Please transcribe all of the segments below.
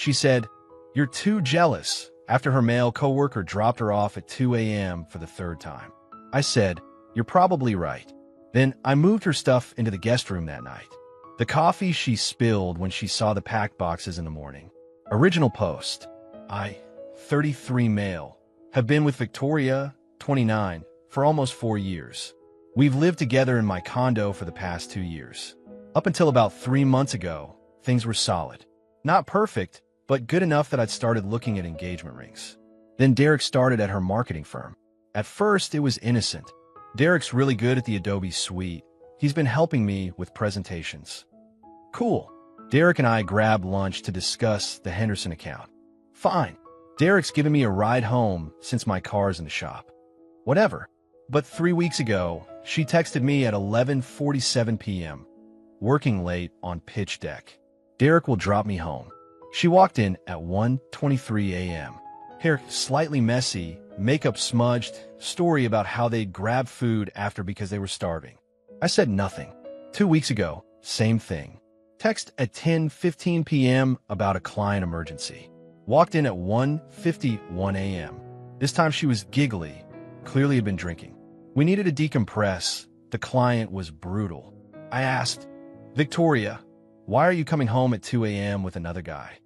She said, "You're too jealous," after her male coworker dropped her off at 2 a.m. for the third time. I said, "You're probably right." Then I moved her stuff into the guest room that night. The coffee she spilled when she saw the packed boxes in the morning. Original post. I, 33 male, have been with Victoria, 29, for almost 4 years. We've lived together in my condo for the past 2 years. Up until about 3 months ago, things were solid. Not perfect, but good enough that I'd started looking at engagement rings. Then Derek started at her marketing firm. At first, it was innocent. Derek's really good at the Adobe suite. He's been helping me with presentations. Cool. Derek and I grabbed lunch to discuss the Henderson account. Fine. Derek's given me a ride home since my car's in the shop. Whatever. But 3 weeks ago, she texted me at 11:47 p.m., working late on pitch deck. Derek will drop me home. She walked in at 1:23 a.m. Hair slightly messy, makeup smudged, story about how they'd grab food after because they were starving. I said nothing. 2 weeks ago, same thing. Text at 10:15 p.m. about a client emergency. Walked in at 1:51 a.m. This time she was giggly, clearly had been drinking. We needed to decompress. The client was brutal. I asked, "Victoria, why are you coming home at 2 a.m. with another guy?"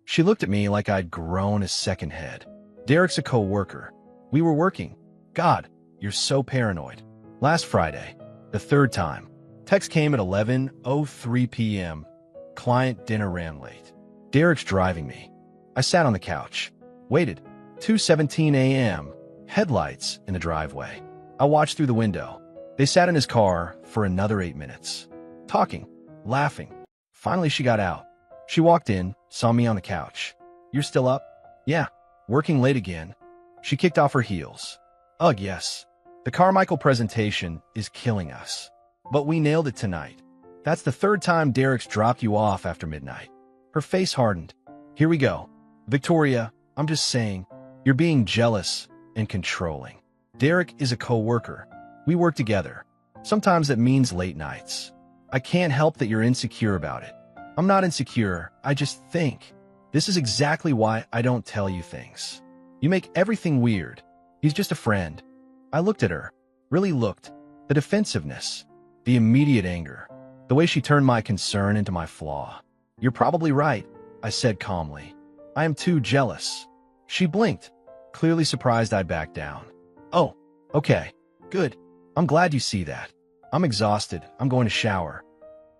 She looked at me like I'd grown a second head. Derek's a co-worker. We were working. God, you're so paranoid. Last Friday, the third time. Text came at 11:03 p.m. Client dinner ran late. Derek's driving me. I sat on the couch. Waited. 2:17 a.m. Headlights in the driveway. I watched through the window. They sat in his car for another 8 minutes. Talking. Laughing. Finally, she got out. She walked in, saw me on the couch. "You're still up?" "Yeah. Working late again." She kicked off her heels. "Ugh, yes. The Carmichael presentation is killing us. But we nailed it tonight. That's the third time Derek's dropped you off after midnight." Her face hardened. "Here we go. Victoria, I'm just saying, you're being jealous and controlling. Derek is a co-worker. We work together. Sometimes that means late nights. I can't help that you're insecure about it. I'm not insecure, I just think. This is exactly why I don't tell you things. You make everything weird. He's just a friend." I looked at her. Really looked. The defensiveness. The immediate anger. The way she turned my concern into my flaw. "You're probably right," I said calmly. "I am too jealous." She blinked, clearly surprised I backed down. "Oh, okay. Good. I'm glad you see that. I'm exhausted. I'm going to shower."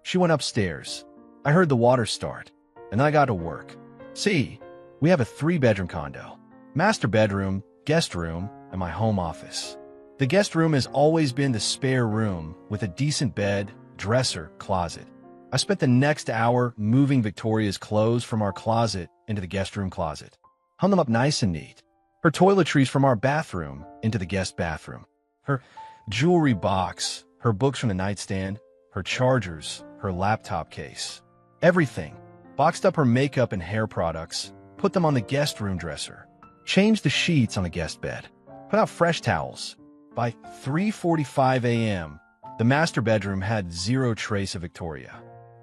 She went upstairs. I heard the water start, and then I got to work. See, we have a 3-bedroom condo. Master bedroom, guest room, and my home office. The guest room has always been the spare room with a decent bed, dresser, closet. I spent the next hour moving Victoria's clothes from our closet into the guest room closet. Hung them up nice and neat. Her toiletries from our bathroom into the guest bathroom. Her jewelry box, her books from the nightstand, her chargers, her laptop case. Everything. Boxed up her makeup and hair products, put them on the guest room dresser. Changed the sheets on the guest bed. Put out fresh towels. By 3:45 a.m., the master bedroom had zero trace of Victoria.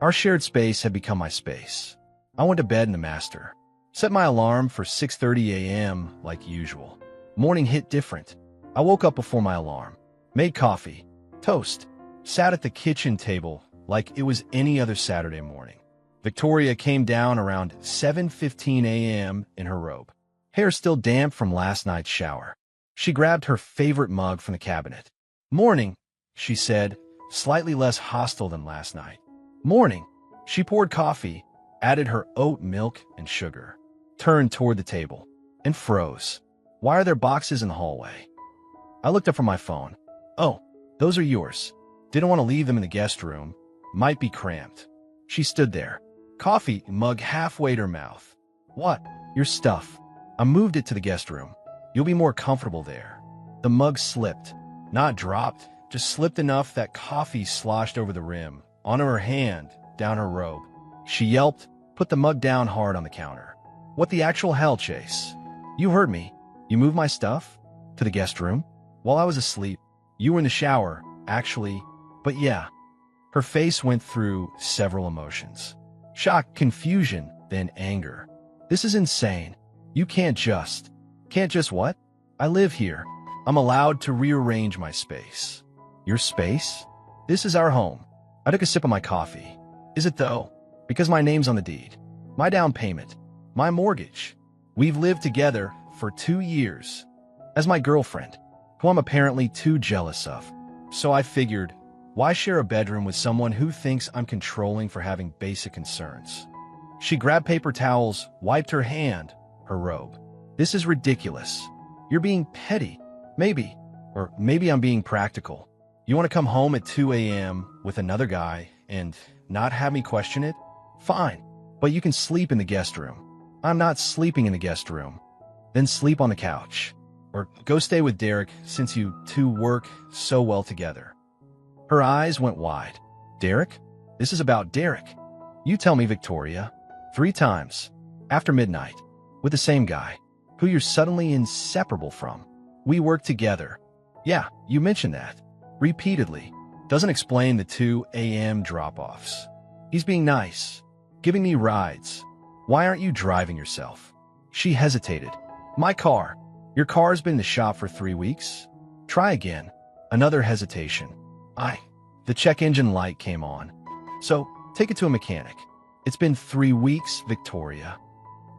Our shared space had become my space. I went to bed in the master. Set my alarm for 6:30 a.m. like usual. Morning hit different. I woke up before my alarm. Made coffee. Toast. Sat at the kitchen table like it was any other Saturday morning. Victoria came down around 7:15 a.m. in her robe. Hair still damp from last night's shower. She grabbed her favorite mug from the cabinet. "Morning," she said, slightly less hostile than last night. "Morning." She poured coffee, added her oat milk and sugar, turned toward the table, and froze. "Why are there boxes in the hallway?" I looked up from my phone. "Oh, those are yours. Didn't want to leave them in the guest room. Might be cramped." She stood there, coffee mug halfway to her mouth. "What? Your stuff. I moved it to the guest room. You'll be more comfortable there." The mug slipped. Not dropped, just slipped enough that coffee sloshed over the rim, onto her hand, down her robe. She yelped, put the mug down hard on the counter. "What the actual hell, Chase? You heard me. You moved my stuff? To the guest room? While I was asleep. You were in the shower, actually. But yeah." Her face went through several emotions. Shock, confusion, then anger. This is insane. You can't just what? I live here. I'm allowed to rearrange my space. Your space? This is our home. I took a sip of my coffee. Is it though? Because my name's on the deed. My down payment. My mortgage. We've lived together for 2 years. As my girlfriend, who I'm apparently too jealous of. So I figured, why share a bedroom with someone who thinks I'm controlling for having basic concerns? She grabbed paper towels, wiped her hand, her robe. This is ridiculous. You're being petty. Maybe. Or maybe I'm being practical. You want to come home at 2 a.m. with another guy and not have me question it? Fine. But you can sleep in the guest room. I'm not sleeping in the guest room. Then sleep on the couch. Or go stay with Derek since you two work so well together. Her eyes went wide. Derek? This is about Derek. You tell me, Victoria. 3 times. After midnight. With the same guy. Who you're suddenly inseparable from. We work together. Yeah, you mentioned that. Repeatedly. Doesn't explain the 2 a.m. drop-offs. He's being nice. Giving me rides. Why aren't you driving yourself? She hesitated. My car. Your car's been in the shop for 3 weeks? Try again. Another hesitation. The check engine light came on. So, take it to a mechanic. It's been 3 weeks, Victoria.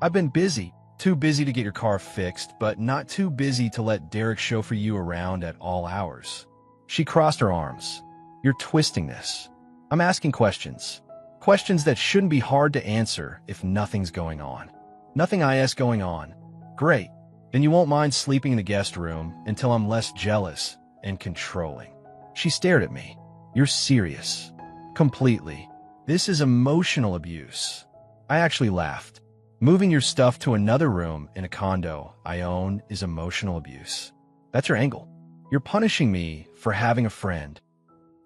I've been busy. Too busy to get your car fixed, but not too busy to let Derek chauffeur you around at all hours. She crossed her arms. You're twisting this. I'm asking questions. Questions that shouldn't be hard to answer if nothing's going on. Nothing is going on. Great. Then you won't mind sleeping in the guest room until I'm less jealous and controlling. She stared at me. You're serious. Completely. This is emotional abuse. I actually laughed. Moving your stuff to another room in a condo I own is emotional abuse. That's your angle. You're punishing me for having a friend.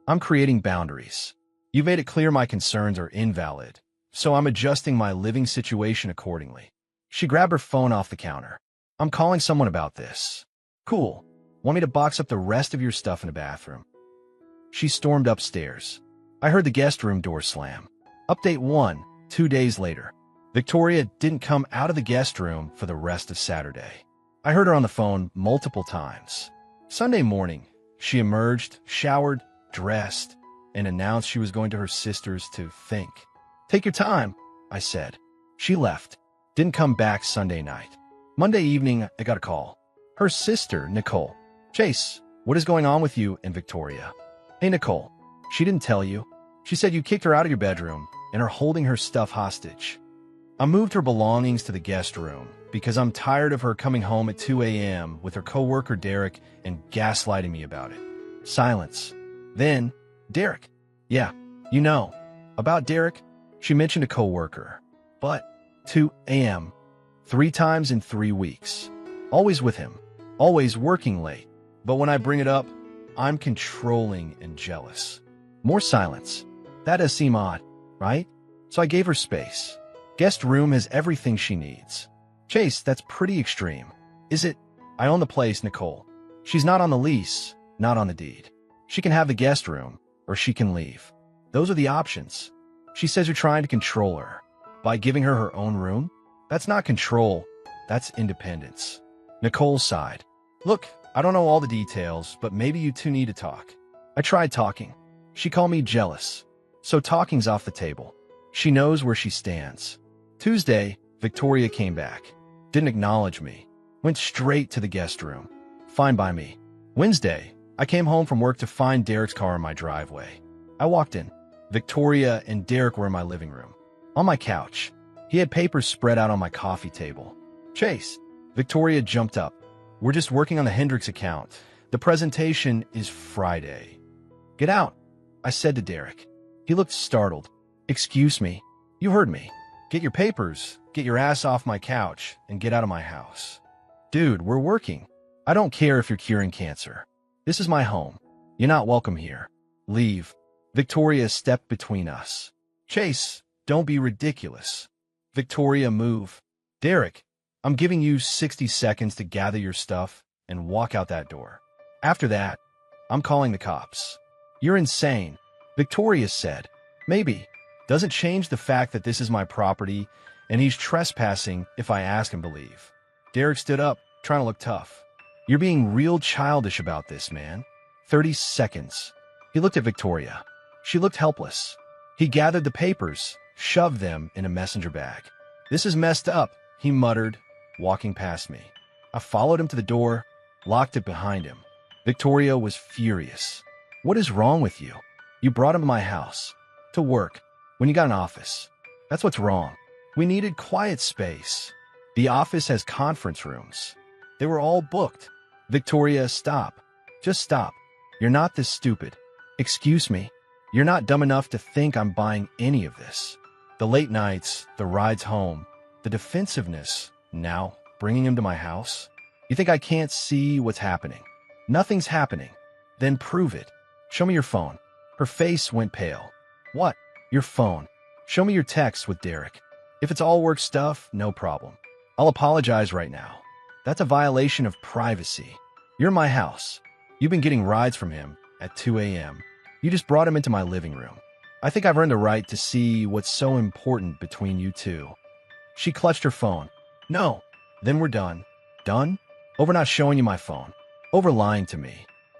I'm creating boundaries. You've made it clear my concerns are invalid, so I'm adjusting my living situation accordingly. She grabbed her phone off the counter. I'm calling someone about this. Cool. Want me to box up the rest of your stuff in the bathroom? She stormed upstairs. I heard the guest room door slam. Update 1, 2 days later. Victoria didn't come out of the guest room for the rest of Saturday. I heard her on the phone multiple times. Sunday morning, she emerged, showered, dressed, and announced she was going to her sister's to think. Take your time, I said. She left. Didn't come back Sunday night. Monday evening, I got a call. Her sister, Nicole. Chase, what is going on with you and Victoria? Hey, Nicole. She didn't tell you. She said you kicked her out of your bedroom and are holding her stuff hostage. I moved her belongings to the guest room because I'm tired of her coming home at 2 a.m. with her coworker Derek and gaslighting me about it. Silence. Then, Derek. Yeah, you know. About Derek, she mentioned a coworker. But, 2 a.m. 3 times in 3 weeks. Always with him. Always working late. But when I bring it up, I'm controlling and jealous. More silence. That does seem odd, right? So I gave her space. Guest room has everything she needs. Chase, that's pretty extreme. Is it? I own the place, Nicole. She's not on the lease, not on the deed. She can have the guest room, or she can leave. Those are the options. She says you're trying to control her. By giving her her own room? That's not control, that's independence. Nicole sighed. Look, I don't know all the details, but maybe you two need to talk. I tried talking. She called me jealous. So talking's off the table. She knows where she stands. Tuesday, Victoria came back. Didn't acknowledge me. Went straight to the guest room. Fine by me. Wednesday, I came home from work to find Derek's car in my driveway. I walked in. Victoria and Derek were in my living room. On my couch. He had papers spread out on my coffee table. Chase. Victoria jumped up. We're just working on the Hendricks account. The presentation is Friday. Get out, I said to Derek. He looked startled. Excuse me. You heard me. Get your papers, get your ass off my couch, and get out of my house. Dude, we're working. I don't care if you're curing cancer. This is my home. You're not welcome here. Leave. Victoria stepped between us. Chase, don't be ridiculous. Victoria, move. Derek, I'm giving you 60 seconds to gather your stuff and walk out that door. After that, I'm calling the cops. You're insane, Victoria said. Maybe. Doesn't change the fact that this is my property and he's trespassing if I ask him to leave. Derek stood up, trying to look tough. You're being real childish about this, man. 30 seconds. He looked at Victoria. She looked helpless. He gathered the papers, shoved them in a messenger bag. This is messed up, he muttered, walking past me. I followed him to the door, locked it behind him. Victoria was furious. What is wrong with you? You brought him to my house, to work, when you got an office. That's what's wrong. We needed quiet space. The office has conference rooms. They were all booked. Victoria, stop. Just stop. You're not this stupid. Excuse me. You're not dumb enough to think I'm buying any of this. The late nights, the rides home, the defensiveness, now bringing him to my house. You think I can't see what's happening? Nothing's happening. Then prove it. Show me your phone. Her face went pale. What? Your phone. Show me your texts with Derek. If it's all work stuff, no problem. I'll apologize right now. That's a violation of privacy. You're in my house. You've been getting rides from him at 2 a.m. You just brought him into my living room. I think I've earned a right to see what's so important between you two. She clutched her phone. No. Then we're done. Done? Over not showing you my phone. Over lying to me.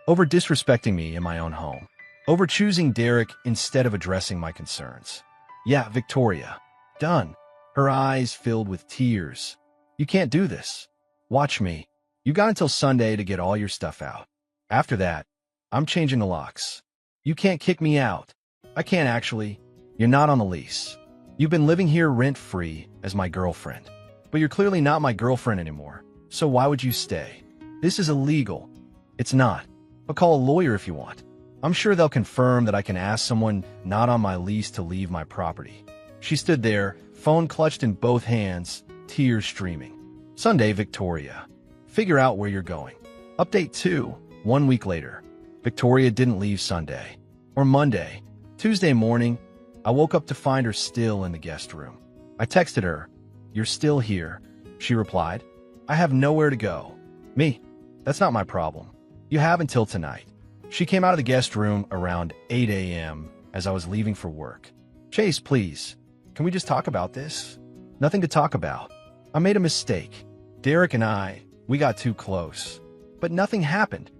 Over disrespecting me in my own home. Over choosing Derek instead of addressing my concerns. Yeah, Victoria. Done. Her eyes filled with tears. You can't do this. Watch me. You got until Sunday to get all your stuff out. After that, I'm changing the locks. You can't kick me out. I can't actually. You're not on the lease. You've been living here rent-free as my girlfriend. But you're clearly not my girlfriend anymore. So why would you stay? This is illegal. It's not. But call a lawyer if you want. I'm sure they'll confirm that I can ask someone not on my lease to leave my property. She stood there, phone clutched in both hands, tears streaming. Sunday, Victoria. Figure out where you're going. Update 2, 1 week later. Victoria didn't leave Sunday. Or Monday. Tuesday morning, I woke up to find her still in the guest room. I texted her, "You're still here." She replied, "I have nowhere to go." Me? That's not my problem. You have until tonight. She came out of the guest room around 8 a.m. as I was leaving for work. "Chase, please. Can we just talk about this?" "Nothing to talk about. I made a mistake. Derek and we got too close. But nothing happened.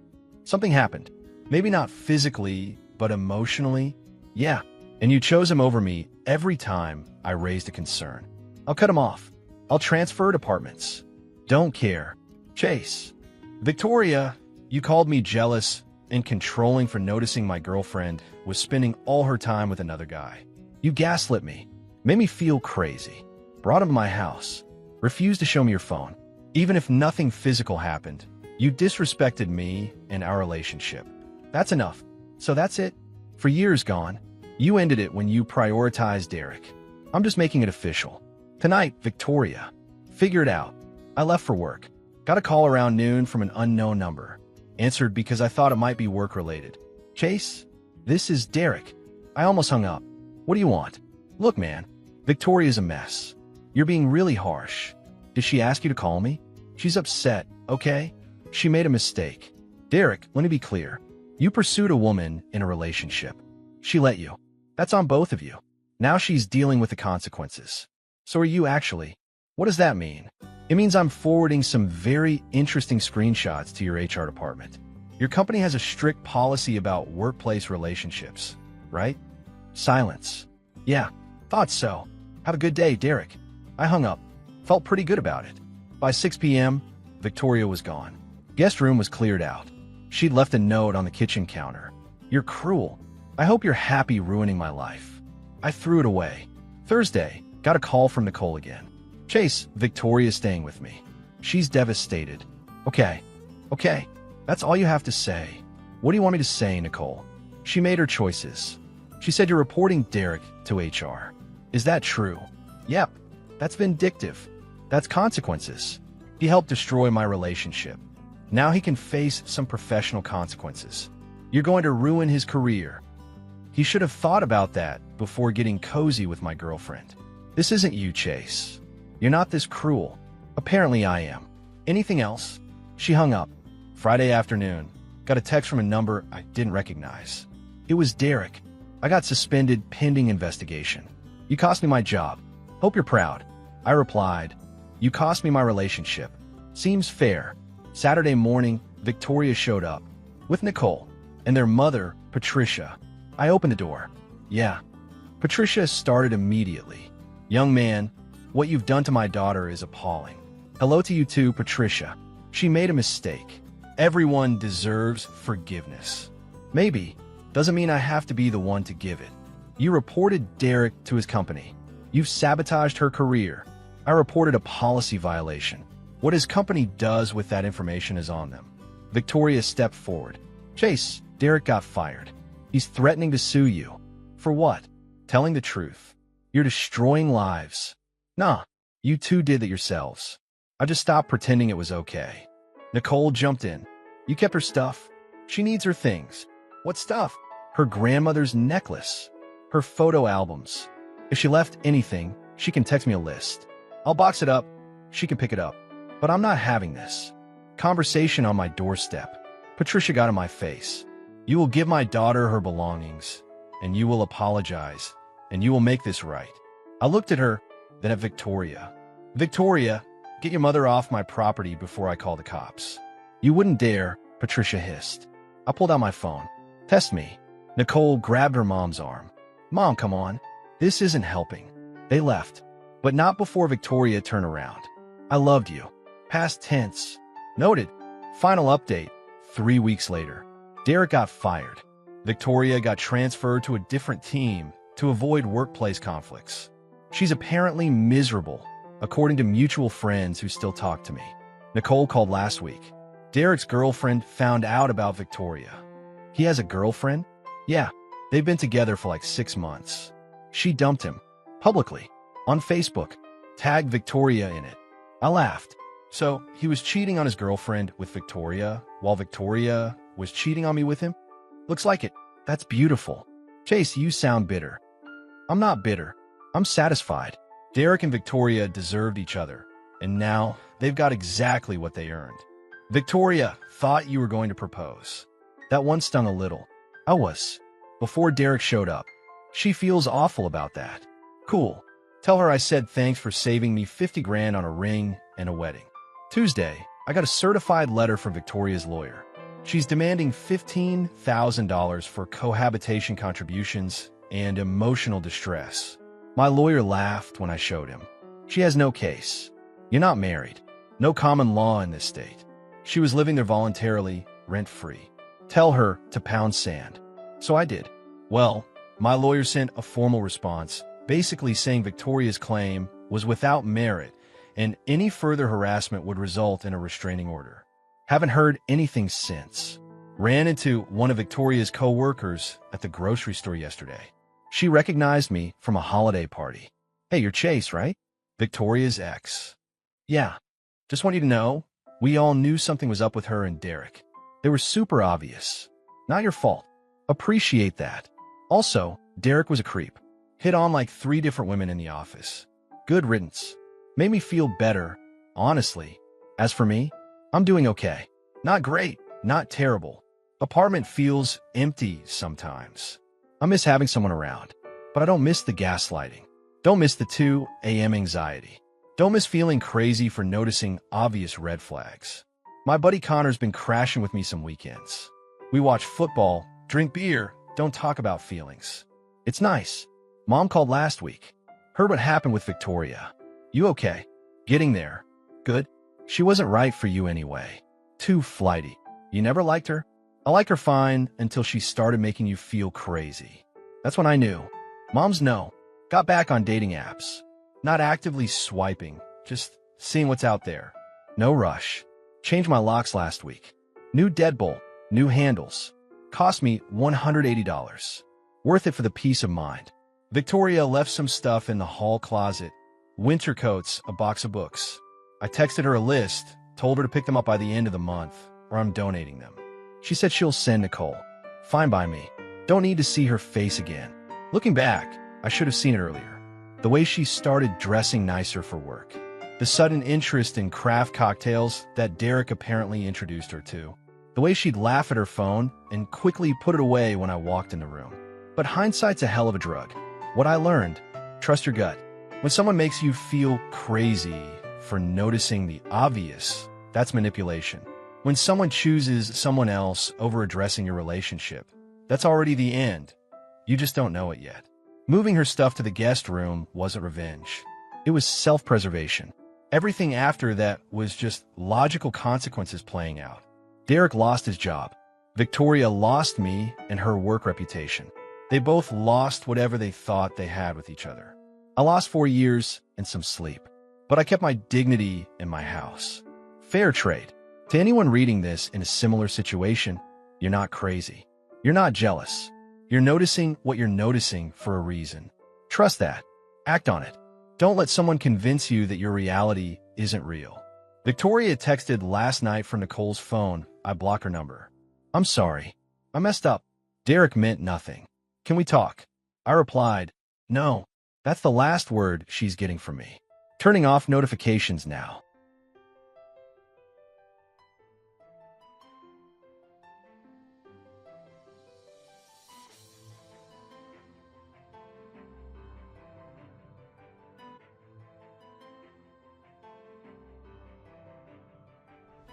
Something happened. Maybe not physically, but emotionally. Yeah, and you chose him over me every time I raised a concern. I'll cut him off. I'll transfer departments. Don't care. Chase." Victoria, you called me jealous and controlling for noticing my girlfriend was spending all her time with another guy. You gaslit me, made me feel crazy, brought him to my house, refused to show me your phone. Even if nothing physical happened, you disrespected me and our relationship. That's enough. So that's it. For years gone, you ended it when you prioritized Derek. I'm just making it official. Tonight, Victoria. Figure it out. I left for work. Got a call around noon from an unknown number. Answered because I thought it might be work-related. "Chase, this is Derek." I almost hung up. "What do you want?" "Look, man, Victoria's a mess. You're being really harsh. Did she ask you to call me? She's upset, okay? She made a mistake. Derek, let me be clear. You pursued a woman in a relationship. She let you. That's on both of you. Now she's dealing with the consequences. So are you actually. What does that mean? It means I'm forwarding some very interesting screenshots to your HR department. Your company has a strict policy about workplace relationships, right?" Silence. "Yeah, thought so. Have a good day, Derek." I hung up. Felt pretty good about it. By 6 p.m., Victoria was gone. Guest room was cleared out. She'd left a note on the kitchen counter. "You're cruel. I hope you're happy ruining my life." I threw it away. Thursday, got a call from Nicole again. "Chase, Victoria's staying with me. She's devastated." Okay. That's all you have to say. What do you want me to say, Nicole?" "She made her choices. She said you're reporting Derek to HR. Is that true?" "Yep. That's vindictive. That's consequences. He helped destroy my relationship. Now he can face some professional consequences. You're going to ruin his career. He should have thought about that before getting cozy with my girlfriend. This isn't you, Chase. You're not this cruel. Apparently I am. Anything else?" She hung up. Friday afternoon, got a text from a number I didn't recognize. It was Derek. "I got suspended pending investigation. You cost me my job. Hope you're proud. I replied, "You cost me my relationship. Seems fair." Saturday morning, Victoria showed up with Nicole and their mother, Patricia. I opened the door. "Yeah." Patricia started immediately. "Young man, what you've done to my daughter is appalling." "Hello to you too, Patricia. She made a mistake. Everyone deserves forgiveness." "Maybe. Doesn't mean I have to be the one to give it. You reported Derek to his company. You've sabotaged her career." "I reported a policy violation. What his company does with that information is on them." Victoria stepped forward. "Chase, Derek got fired. He's threatening to sue you." "For what?" "Telling the truth. You're destroying lives." "Nah, you two did that yourselves. I just stopped pretending it was okay." Nicole jumped in. "You kept her stuff. She needs her things." "What stuff?" "Her grandmother's necklace. Her photo albums. If she left anything, she can text me a list. I'll box it up. She can pick it up. But I'm not having this." Conversation on my doorstep. Patricia got in my face. "You will give my daughter her belongings, and you will apologize, and you will make this right." I looked at her, then at Victoria. "Victoria, get your mother off my property before I call the cops." "You wouldn't dare," Patricia hissed. I pulled out my phone. "Test me." Nicole grabbed her mom's arm. "Mom, come on. This isn't helping." They left, but not before Victoria turned around. "I loved you." Past tense. Noted. Final update. 3 weeks later. Derek got fired. Victoria got transferred to a different team to avoid workplace conflicts. She's apparently miserable, according to mutual friends who still talk to me. Nicole called last week. Derek's girlfriend found out about Victoria. He has a girlfriend? Yeah, they've been together for like 6 months. She dumped him. Publicly. On Facebook. Tagged Victoria in it. I laughed. So, he was cheating on his girlfriend with Victoria, while Victoria was cheating on me with him? Looks like it. That's beautiful. Chase, you sound bitter. I'm not bitter. I'm satisfied. Derek and Victoria deserved each other, and now they've got exactly what they earned. Victoria thought you were going to propose. That one stung a little. I was. Before Derek showed up. She feels awful about that. Cool. Tell her I said thanks for saving me 50 grand on a ring and a wedding. Tuesday, I got a certified letter from Victoria's lawyer. She's demanding $15,000 for cohabitation contributions and emotional distress. My lawyer laughed when I showed him. She has no case. You're not married. No common law in this state. She was living there voluntarily, rent-free. Tell her to pound sand. So I did. Well, my lawyer sent a formal response, basically saying Victoria's claim was without merit and any further harassment would result in a restraining order. Haven't heard anything since. Ran into one of Victoria's co-workers at the grocery store yesterday. She recognized me from a holiday party. "Hey, you're Chase, right?" Victoria's ex. "Yeah. Just want you to know, we all knew something was up with her and Derek. They were super obvious. Not your fault. Appreciate that. Also, Derek was a creep. Hit on like 3 different women in the office. Good riddance. Made me feel better, honestly. As for me, I'm doing okay. Not great, not terrible. Apartment feels empty sometimes. I miss having someone around, but I don't miss the gaslighting. Don't miss the 2 a.m. anxiety. Don't miss feeling crazy for noticing obvious red flags. My buddy Connor's been crashing with me some weekends. We watch football, drink beer, don't talk about feelings. It's nice. Mom called last week. Heard what happened with Victoria. You okay? Getting there. Good. She wasn't right for you anyway. Too flighty. You never liked her? I like her fine until she started making you feel crazy. That's when I knew. Moms know. Got back on dating apps. Not actively swiping, just seeing what's out there. No rush. Changed my locks last week. New deadbolt, new handles. Cost me $180. Worth it for the peace of mind. Victoria left some stuff in the hall closet. Winter coats, a box of books. I texted her a list, told her to pick them up by the end of the month, or I'm donating them. She said she'll send Nicole. Fine by me. Don't need to see her face again. Looking back, I should have seen it earlier. The way she started dressing nicer for work. The sudden interest in craft cocktails that Derek apparently introduced her to. The way she'd laugh at her phone and quickly put it away when I walked in the room. But hindsight's a hell of a drug. What I learned, trust your gut. When someone makes you feel crazy for noticing the obvious, that's manipulation. When someone chooses someone else over addressing your relationship, that's already the end. You just don't know it yet. Moving her stuff to the guest room wasn't revenge. It was self-preservation. Everything after that was just logical consequences playing out. Derek lost his job. Victoria lost me and her work reputation. They both lost whatever they thought they had with each other. I lost 4 years and some sleep, but I kept my dignity in my house. Fair trade. To anyone reading this in a similar situation, you're not crazy. You're not jealous. You're noticing what you're noticing for a reason. Trust that. Act on it. Don't let someone convince you that your reality isn't real. Victoria texted last night from Nicole's phone. I blocked her number. I'm sorry. I messed up. Derek meant nothing. Can we talk? I replied, no. That's the last word she's getting from me. Turning off notifications now.